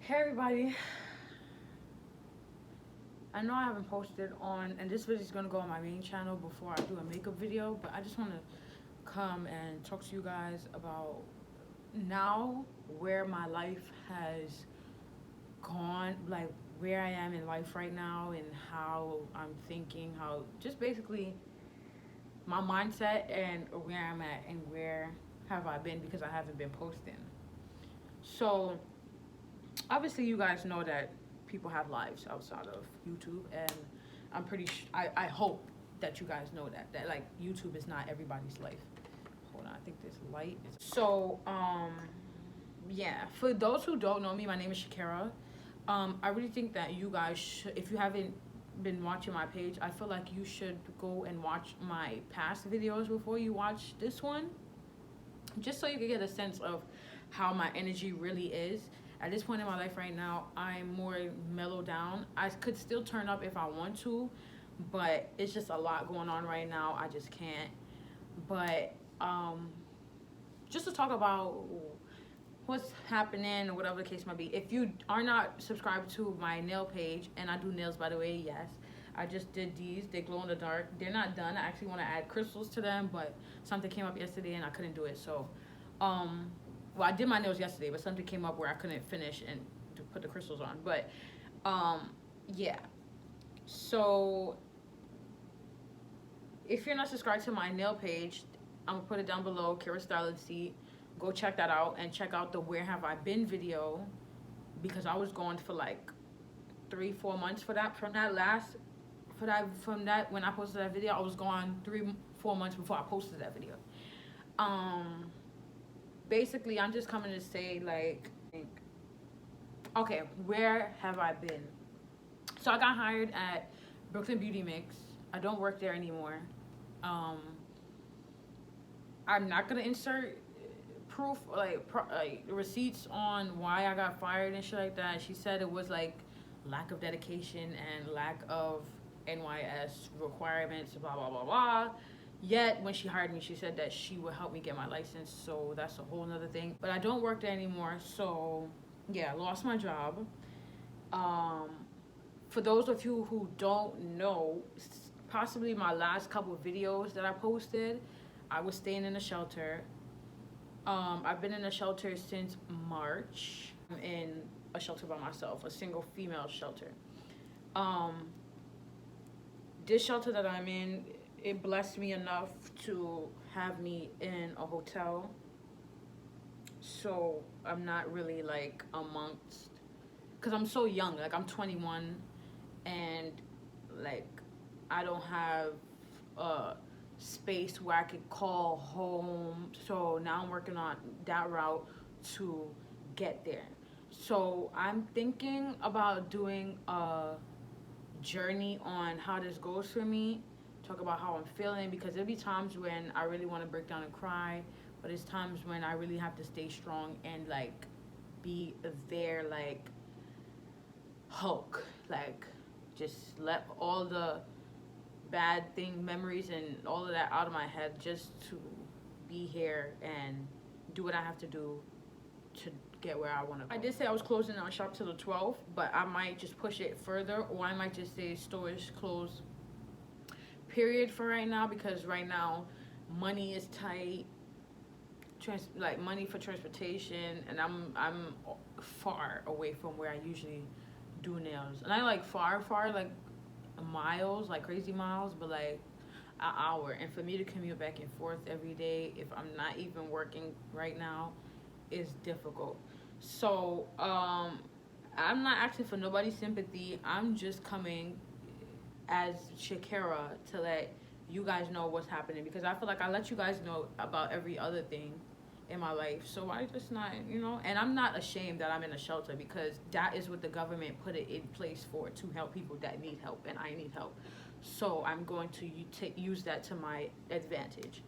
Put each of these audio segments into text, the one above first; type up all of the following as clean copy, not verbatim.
Hey everybody, I know I haven't posted on, and this video is gonna go on my main channel before I do a makeup video, but I just want to come and talk to you guys about now where my life has gone, like where I am in life right now, and how I'm thinking, how just basically my mindset and where I'm at and where have I been because I haven't been posting. So obviously you guys know that people have lives outside of YouTube, and I hope that you guys know that like YouTube is not everybody's life. Hold on, I think this light is yeah, for those who don't know me, my name is Shakira. I really think that you guys should, if you haven't been watching my page, I feel like you should go and watch my past videos before you watch this one, just so you can get a sense of how my energy really is. At this point in my life right now, I'm more mellowed down. I could still turn up if I want to, but it's just a lot going on right now. I just can't. But just to talk about what's happening or whatever the case might be. If you are not subscribed to my nail page, and I do nails by the way, yes. I just did these. They glow in the dark. They're not done. I actually want to add crystals to them, but something came up yesterday and I couldn't do it. So, well, I did my nails yesterday, but something came up where I couldn't finish and to put the crystals on. But, yeah. So, if you're not subscribed to my nail page, I'm gonna put it down below, Kira Stylist. Go check that out and check out the Where Have I Been video, because I was gone for like 3-4 months for that. From that when I posted that video, I was gone 3-4 months before I posted that video. Basically I'm just coming to say, like, okay, where have I been? So I got hired at Brooklyn Beauty Mix. I don't work there anymore. I'm not gonna insert proof, like receipts on why I got fired and shit like that. She said it was like lack of dedication and lack of NYS requirements, blah blah blah blah. Yet when she hired me, she said that she would help me get my license, so that's a whole nother thing. But I don't work there anymore, so yeah, I lost my job. For those of you who don't know, possibly my last couple of videos that I posted, I was staying in a shelter. I've been in a shelter since March. I'm in a shelter by myself, a single female shelter. This shelter that I'm in, it blessed me enough to have me in a hotel. So I'm not really like amongst, because I'm so young, like I'm 21, and like I don't have space where I could call home. So now I'm working on that route to get there. So I'm thinking about doing a journey on how this goes for me, talk about how I'm feeling, because there'll be times when I really want to break down and cry, but it's times when I really have to stay strong and like be there, like Hulk, like just let all the bad memories and all of that out of my head, just to be here and do what I have to do to get where I want to go. I did say I was closing down shop till the 12th, but I might just push it further, or I might just say stores closed period for right now, because right now money is tight, like money for transportation, and I'm far away from where I usually do nails. And I like far like miles, like crazy miles, but like an hour. And for me to commute back and forth every day, if I'm not even working right now, is difficult. So I'm not asking for nobody's sympathy. I'm just coming as Shakira to let you guys know what's happening, because I feel like I let you guys know about every other thing in my life. So I just not, and I'm not ashamed that I'm in a shelter, because that is what the government put it in place for, to help people that need help, and I need help. So I'm going to use that to my advantage.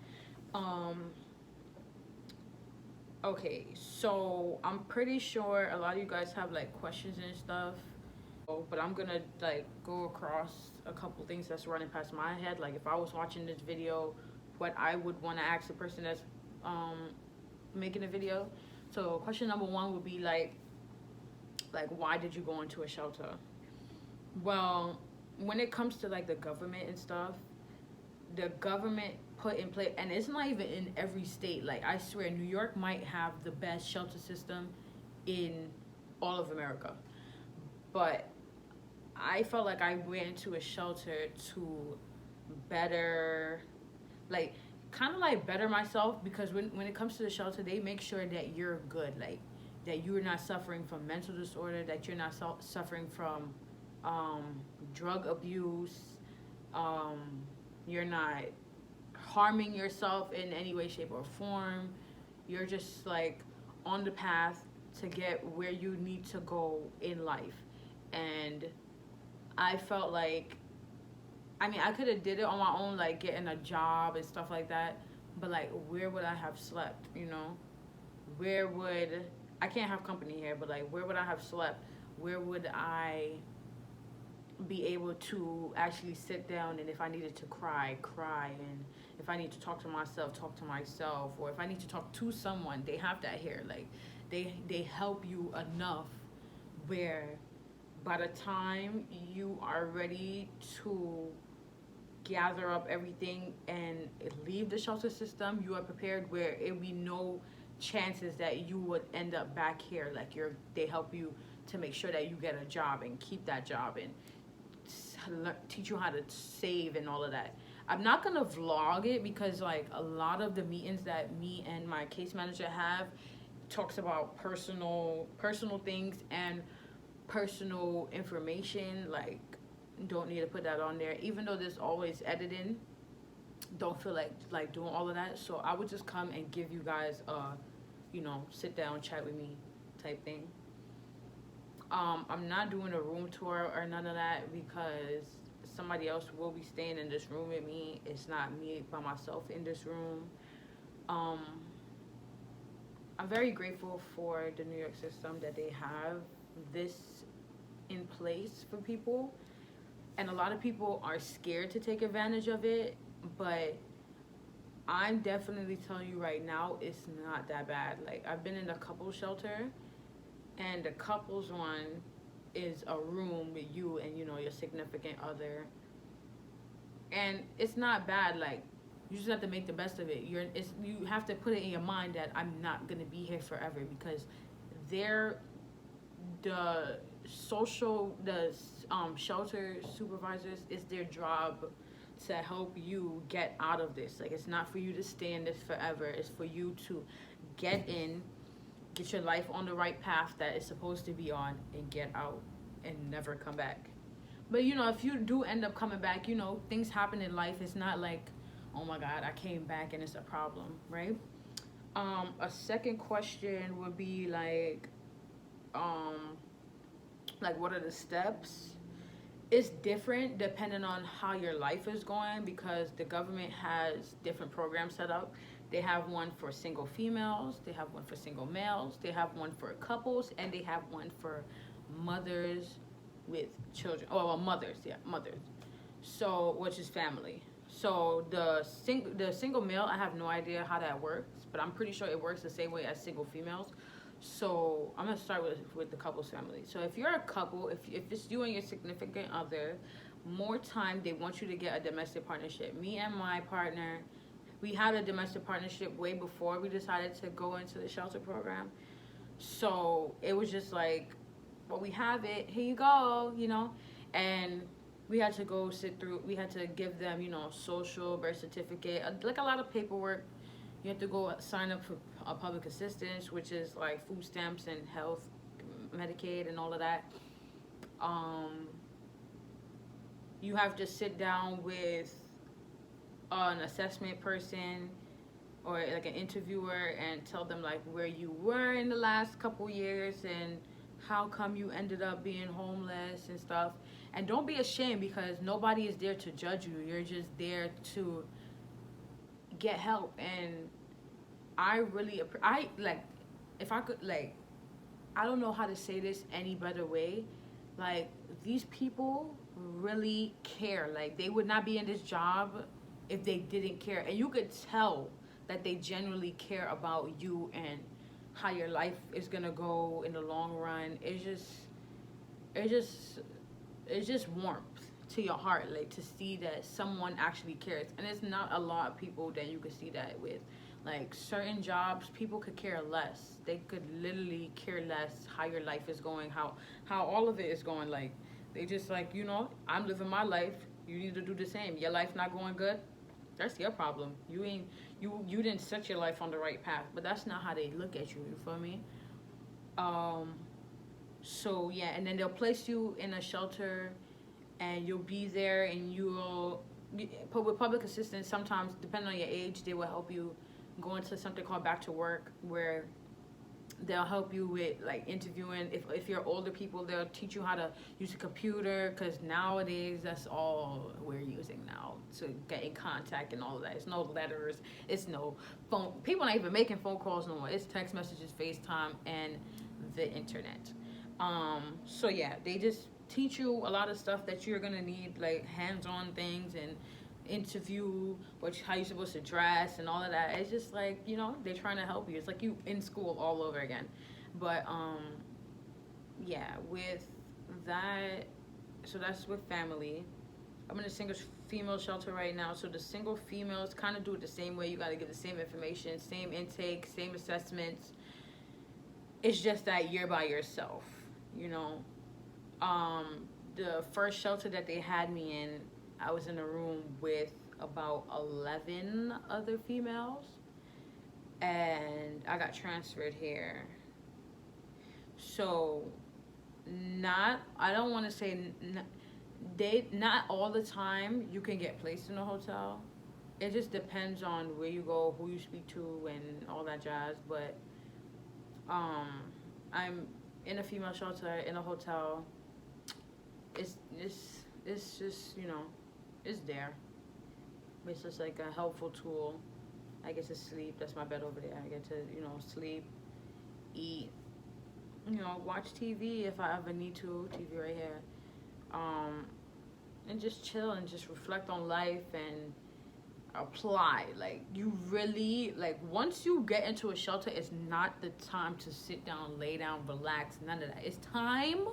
Okay, so I'm pretty sure a lot of you guys have like questions and stuff, but I'm gonna like go across a couple things that's running past my head. Like if I was watching this video, what I would want to ask the person that's making a video. So question number one would be like, Like, why did you go into a shelter? Well, when it comes to like the government and stuff, the government put in place, and it's not even in every state. Like, I swear, New York might have the best shelter system in all of America. But I felt like I went into a shelter to better, like, kind of like better myself, because when it comes to the shelter, they make sure that you're good, like that you're not suffering from mental disorder, that you're not suffering from um, drug abuse, um, you're not harming yourself in any way, shape, or form. You're just like on the path to get where you need to go in life. And I felt like, I mean, I could have did it on my own, like getting a job and stuff like that. But like, where would I have slept? You know, where would I can't have company here, but like, where would I have slept? Where would I be able to actually sit down, and if I needed to cry, cry, and if I need to talk to myself, or if I need to talk to someone, they have that here. Like, they help you enough where by the time you are ready to gather up everything and leave the shelter system, you are prepared where it would be no chances that you would end up back here. Like, they help you to make sure that you get a job and keep that job and teach you how to save and all of that. I'm not gonna vlog it because like a lot of the meetings that me and my case manager have talks about personal things and personal information. Like, don't need to put that on there, even though there's always editing. Don't feel like doing all of that, so I would just come and give you guys sit down, chat with me type thing. I'm not doing a room tour or none of that because somebody else will be staying in this room with me. It's not me by myself in this room. um I'm very grateful for the New York system that they have this in place for people, and a lot of people are scared to take advantage of it, but I'm definitely telling you right now, it's not that bad. Like, I've been in a couple shelter, and the couples one is a room with you and your significant other, and it's not bad. Like, you just have to make the best of it. You have to put it in your mind that I'm not gonna be here forever, because they're the shelter supervisors, it's their job to help you get out of this. Like, it's not for you to stay in this forever. It's for you to get in, get your life on the right path that it's supposed to be on, and get out and never come back. But if you do end up coming back, things happen in life. It's not like, oh my God, I came back and it's a problem, right? A second question would be what are the steps? It's different depending on how your life is going, because the government has different programs set up. They have one for single females, they have one for single males, they have one for couples, and they have one for mothers with children. Oh, well, mothers, yeah, mothers. So, which is family. So the single male, I have no idea how that works, but I'm pretty sure it works the same way as single females. So I'm gonna start with the couple's family. So if you're a couple, if it's you and your significant other, more time they want you to get a domestic partnership. Me and my partner, we had a domestic partnership way before we decided to go into the shelter program. So it was just like, well, we have it, here you go, and we had to go sit through, we had to give them, social, birth certificate, like a lot of paperwork. You have to go sign up for a public assistance, which is like food stamps and health, Medicaid, and all of that. You have to sit down with an assessment person or like an interviewer and tell them like where you were in the last couple years and how come you ended up being homeless and stuff. And don't be ashamed, because nobody is there to judge you. You're just there to get help. And I really, if I could, I don't know how to say this any better way. Like, these people really care. Like, they would not be in this job if they didn't care. And you could tell that they genuinely care about you and how your life is gonna go in the long run. It just it's just warmth to your heart, like to see that someone actually cares. And it's not a lot of people that you could see that with. Like certain jobs, people could care less. They could literally care less how your life is going, how all of it is going. Like they just like, I'm living my life. You need to do the same. Your life not going good. That's your problem. You didn't set your life on the right path. But that's not how they look at you. You feel me? Um, so yeah, and then they'll place you in a shelter, and you'll be there, and you'll put with public assistance. Sometimes, depending on your age, they will help you go into something called back to work, where they'll help you with like interviewing. If you're older people, they'll teach you how to use a computer, because nowadays that's all we're using now to get in contact and all of that. It's no letters, it's no phone. People not even making phone calls no more. It's text messages, FaceTime, and the internet. So yeah, they just teach you a lot of stuff that you're gonna need, like hands-on things, and interview how you're supposed to dress and all of that. It's just like, they're trying to help you. It's like you in school all over again. But yeah, with that, so that's with family. I'm in a single female shelter right now. So the single females kind of do it the same way. You got to give the same information, same intake, same assessments. It's just that you're by yourself, you know. The first shelter that they had me in, I was in a room with about 11 other females, and I got transferred here. So I don't want to say not all the time you can get placed in a hotel. It just depends on where you go, who you speak to, and all that jazz. But I'm in a female shelter in a hotel. It's just, it's there. It's just like a helpful tool. I get to sleep. That's my bed over there. I get to, sleep, eat, watch TV if I ever need to. TV right here. And just chill and just reflect on life and apply. Like, you really, like, once you get into a shelter, it's not the time to sit down, lay down, relax, none of that. It's time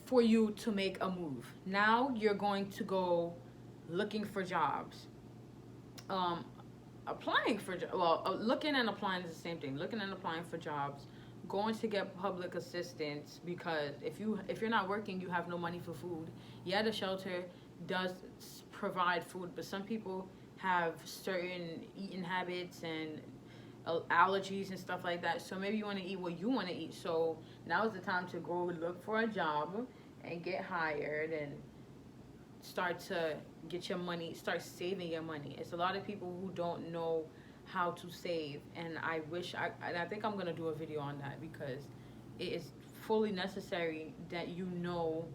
for you to make a move. Now you're going to go looking for jobs. Applying for looking and applying is the same thing. Looking and applying for jobs, going to get public assistance, because if you're not working, you have no money for food. Yeah, the shelter does provide food, but some people have certain eating habits and allergies and stuff like that. So maybe you want to eat what you want to eat. So now is the time to go look for a job and get hired and start to get your money, start saving your money. It's a lot of people who don't know how to save, and I think I'm gonna do a video on that, because it is fully necessary that you know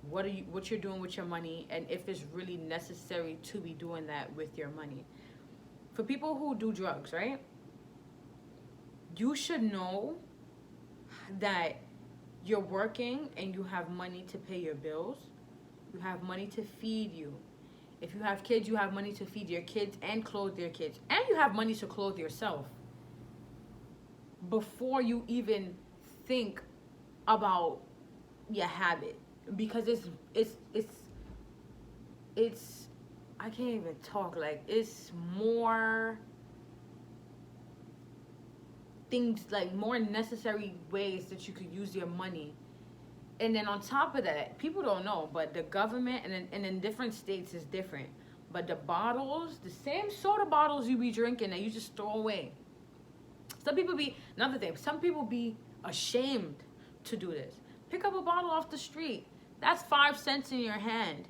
what you're doing with your money, and if it's really necessary to be doing that with your money. For people who do drugs, right? You should know that you're working and you have money to pay your bills. You have money to feed you. If you have kids, you have money to feed your kids and clothe your kids. And you have money to clothe yourself before you even think about your habit. Because it's I can't even talk. Like, it's more things, like more necessary ways that you could use your money. And then on top of that, people don't know, but the government and in different states is different. But the bottles, the same soda bottles you be drinking that you just throw away. Some people be ashamed to do this. Pick up a bottle off the street. That's 5 cents in your hand.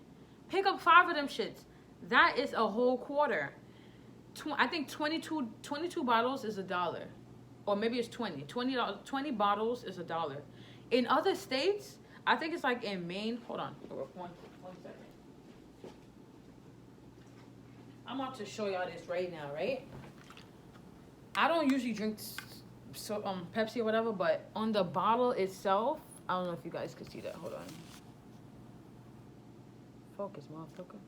Pick up 5 of them shits. That is a whole quarter. I think 22 bottles is $1. Or maybe it's 20. 20 bottles is $1. In other states, I think it's like in Maine. Hold on. One second. I'm about to show y'all this right now, right? I don't usually drink Pepsi or whatever, but on the bottle itself, I don't know if you guys can see that. Hold on. Focus, motherfucker.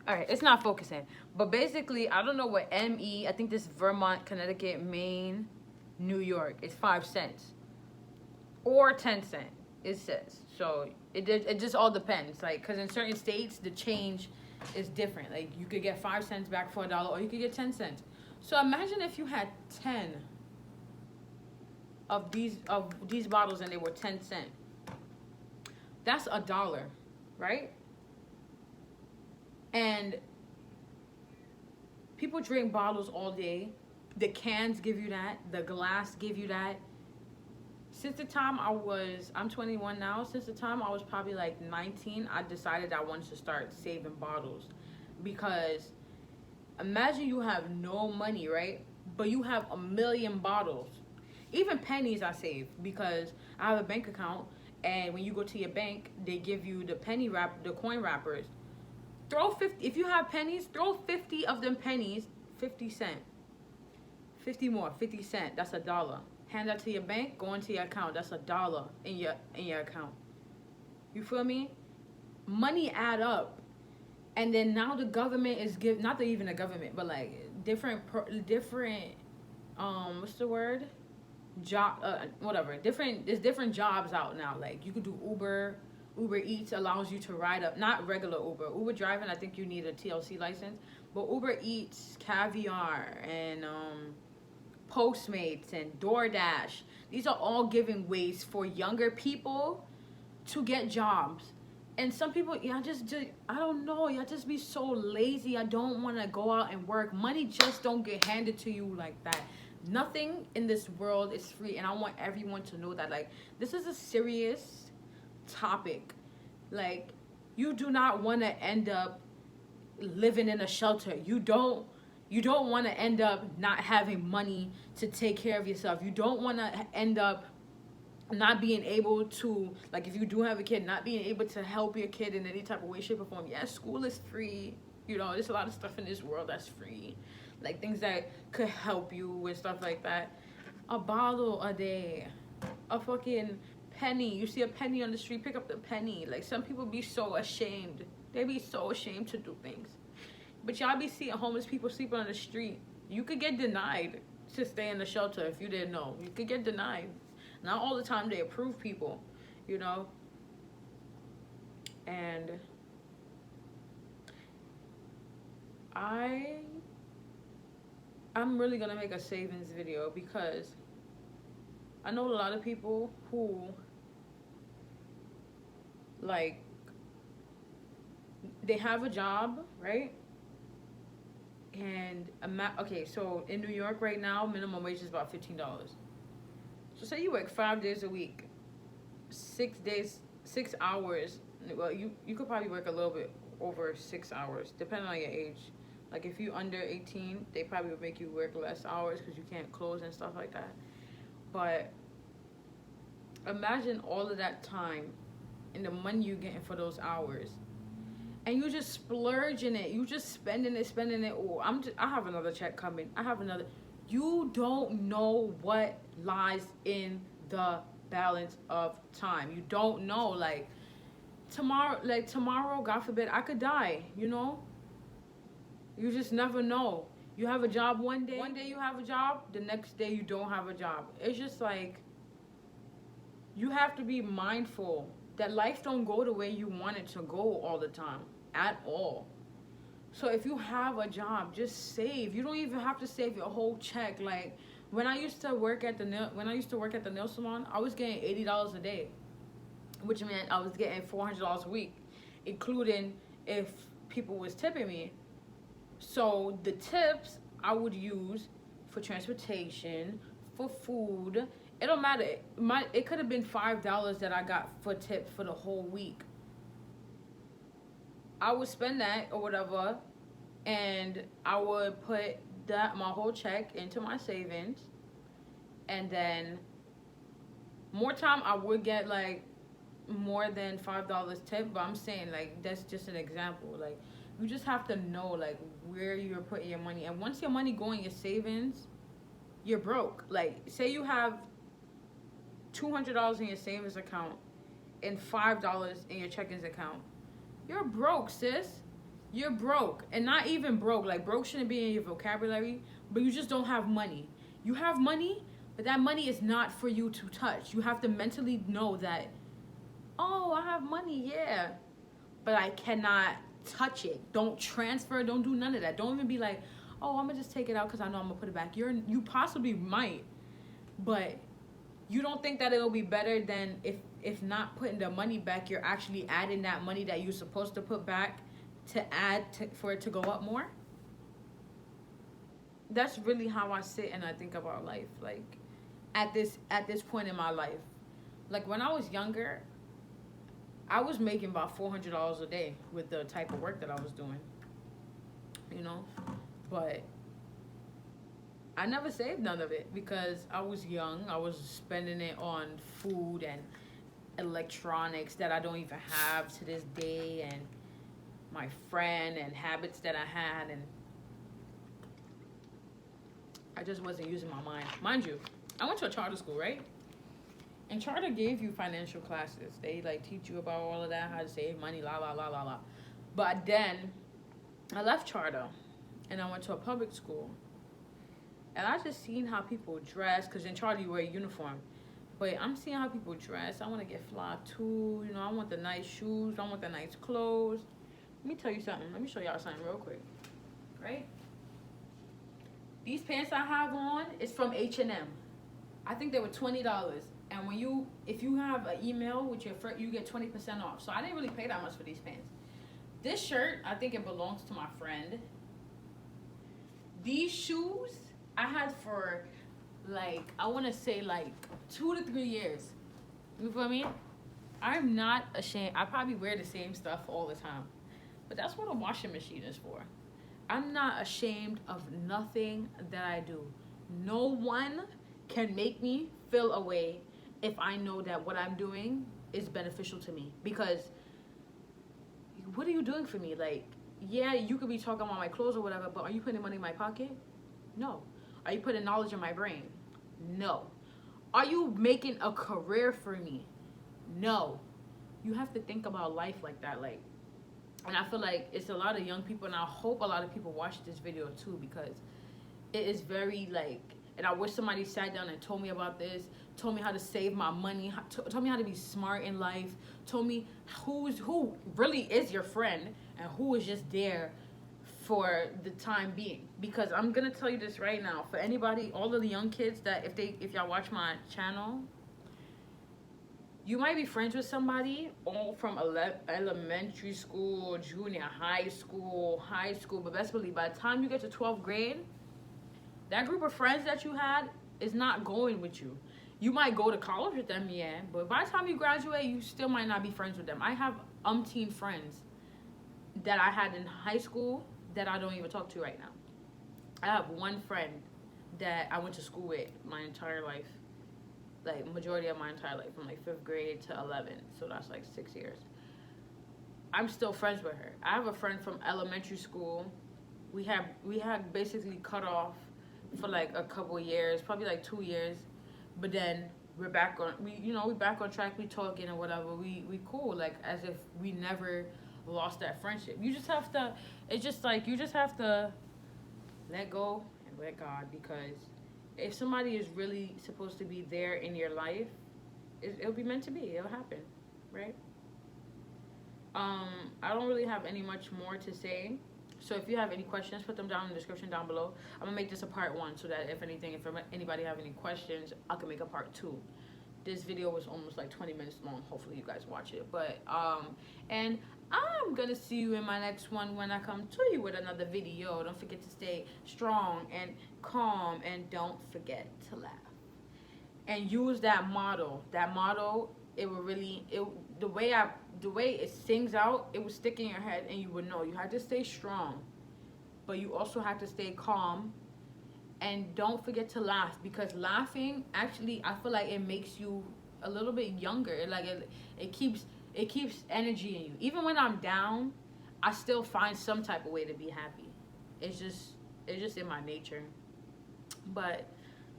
All right, it's not focusing. But basically, I don't know what ME. I think this Vermont, Connecticut, Maine, New York. It's 5 cents or 10 cent. It says so. It just all depends. Like, cause in certain states the change is different. Like you could get 5 cents back for $1, or you could get 10 cents. So imagine if you had 10 of these bottles and they were 10 cent. That's $1, right? And people drink bottles all day. The cans give you that. The glass give you that. Since the time I'm 21 now. Since the time I was probably like 19, I decided I wanted to start saving bottles. Because imagine you have no money, right? But you have a million bottles. Even pennies I save because I have a bank account, and when you go to your bank, they give you the the coin wrappers. Throw 50, if you have pennies, throw 50 of them pennies, 50 cent. 50 more, 50 cent, that's $1. Hand that to your bank, go into your account, that's $1 in your account. You feel me? Money add up. And then now the government is not even the government, but like different what's the word? Job, whatever. There's different jobs out now. Like you can do Uber Eats allows you to ride up, not regular Uber driving. I think you need a TLC license, but Uber Eats, Caviar, and Postmates and DoorDash. These are all giving ways for younger people to get jobs. And some people, I don't know, y'all just be so lazy. I don't want to go out and work. Money just don't get handed to you like that. Nothing in this world is free, and I want everyone to know that. Like, this is a serious topic. Like, you do not want to end up living in a shelter. You don't want to end up not having money to take care of yourself. You don't want to end up not being able to, like, if you do have a kid, not being able to help your kid in any type of way, shape, or form. Yes, school is free. There's a lot of stuff in this world that's free. Like, things that could help you with stuff like that. A bottle a day. A fucking penny. You see a penny on the street, pick up the penny. Like, some people be so ashamed. They be so ashamed to do things. But y'all be seeing homeless people sleeping on the street. You could get denied to stay in the shelter if you didn't know. You could get denied. Not all the time they approve people, And I'm really gonna make a savings video because I know a lot of people who, like, they have a job, right? And okay, so in New York right now, minimum wage is about $15. So say you work 5 days a week, 6 hours. Well, you could probably work a little bit over 6 hours, depending on your age. Like, if you under 18, they probably would make you work less hours because you can't close and stuff like that. But imagine all of that time and the money you're getting for those hours. And you just splurging it. You just spending it. Oh, I have another check coming. You don't know what lies in the balance of time. You don't know. Like, tomorrow, God forbid, I could die, You just never know. You have a job one day you have a job, the next day you don't have a job. It's just like, you have to be mindful that life don't go the way you want it to go all the time, at all. So if you have a job, just save. You don't even have to save your whole check. Like, when I used to work at the nail salon, I was getting $80 a day, which meant I was getting $400 a week, including if people was tipping me. So the tips I would use for transportation, for food. It don't matter. It could have been $5 that I got for tips for the whole week. I would spend that or whatever, and I would put my whole check into my savings, and then more time I would get like more than $5 tip. But I'm saying, like, that's just an example. Like, you just have to know, like, where you're putting your money, and once your money go in your savings, you're broke. Like, say you have $200 in your savings account and $5 in your checkings account. You're broke, sis. You're broke, and not even broke. Like, broke shouldn't be in your vocabulary, but you just don't have money. You have money, but that money is not for you to touch. You have to mentally know that, oh, I have money, yeah, but I cannot touch it. Don't transfer. Don't do none of that. Don't even be like, oh, I'm gonna just take it out because I know I'm gonna put it back. You possibly might, but you don't think that it'll be better than if not putting the money back, you're actually adding that money that you're supposed to put back to add for it to go up more. That's really how I sit and I think about life. Like, at this point in my life, like when I was younger, I was making about $400 a day with the type of work that I was doing, you know. But I never saved none of it because I was young. I was spending it on food and electronics that I don't even have to this day, and my friend and habits that I had, and I just wasn't using my mind. Mind you, I went to a charter school, right? And charter gave you financial classes. They like teach you about all of that, how to save money, la la la la la. But then I left charter and I went to a public school. And I just seen how people dress, because in charter you wear a uniform. But I'm seeing how people dress. I want to get fly too. You know, I want the nice shoes. I want the nice clothes. Let me tell you something. Let me show y'all something real quick. Right? These pants I have on is from H&M. I think they were $20. And if you have an email with your friend, you get 20% off. So I didn't really pay that much for these pants. This shirt, I think it belongs to my friend. These shoes I had for like, I want to say like 2 to 3 years. You feel me? I'm not ashamed. I probably wear the same stuff all the time. But that's what a washing machine is for. I'm not ashamed of nothing that I do. No one can make me feel a way if I know that what I'm doing is beneficial to me. Because what are you doing for me? Like, yeah, you could be talking about my clothes or whatever, but are you putting money in my pocket? No. Are you putting knowledge in my brain? No. Are you making a career for me? No. You have to think about life like that. Like, and I feel like it's a lot of young people, and I hope a lot of people watch this video too, because it is very like, and I wish somebody sat down and told me about this, told me how to save my money, told me how to be smart in life, told me who really is your friend and who is just there for the time being. Because I'm gonna tell you this right now, for anybody, all of the young kids that if y'all watch my channel, you might be friends with somebody all from elementary school, junior high school, but best believe by the time you get to 12th grade, that group of friends that you had is not going with you. You might go to college with them, yeah, but by the time you graduate, you still might not be friends with them. I have umpteen friends that I had in high school that I don't even talk to right now. I have one friend that I went to school with my entire life. Like, majority of my entire life, from like 5th grade to 11th, so that's like 6 years. I'm still friends with her. I have a friend from elementary school. We had basically cut off for like a couple years, probably like 2 years, but then we're back on. We back on track. We talking and whatever. We cool, like as if we never lost that friendship. You just have to. It's just like you just have to let go and let God, because if somebody is really supposed to be there in your life, it'll be meant to be. It'll happen, right? I don't really have any much more to say. So if you have any questions, put them down in the description down below. I'm gonna make this a part 1 so that if anybody have any questions, I can make a part 2. This video was almost like 20 minutes long. Hopefully you guys watch it. But and I'm gonna see you in my next one when I come to you with another video. Don't forget to stay strong and calm, and don't forget to laugh. And use that motto. That motto, it will really, the way it sings out, it will stick in your head, and you would know. You have to stay strong, but you also have to stay calm. And don't forget to laugh, because laughing actually, I feel like it makes you a little bit younger. It keeps energy in you. Even when I'm down, I still find some type of way to be happy. It's just in my nature. But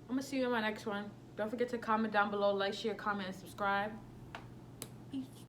I'm gonna see you in my next one. Don't forget to comment down below, like, share, comment, and subscribe. Peace.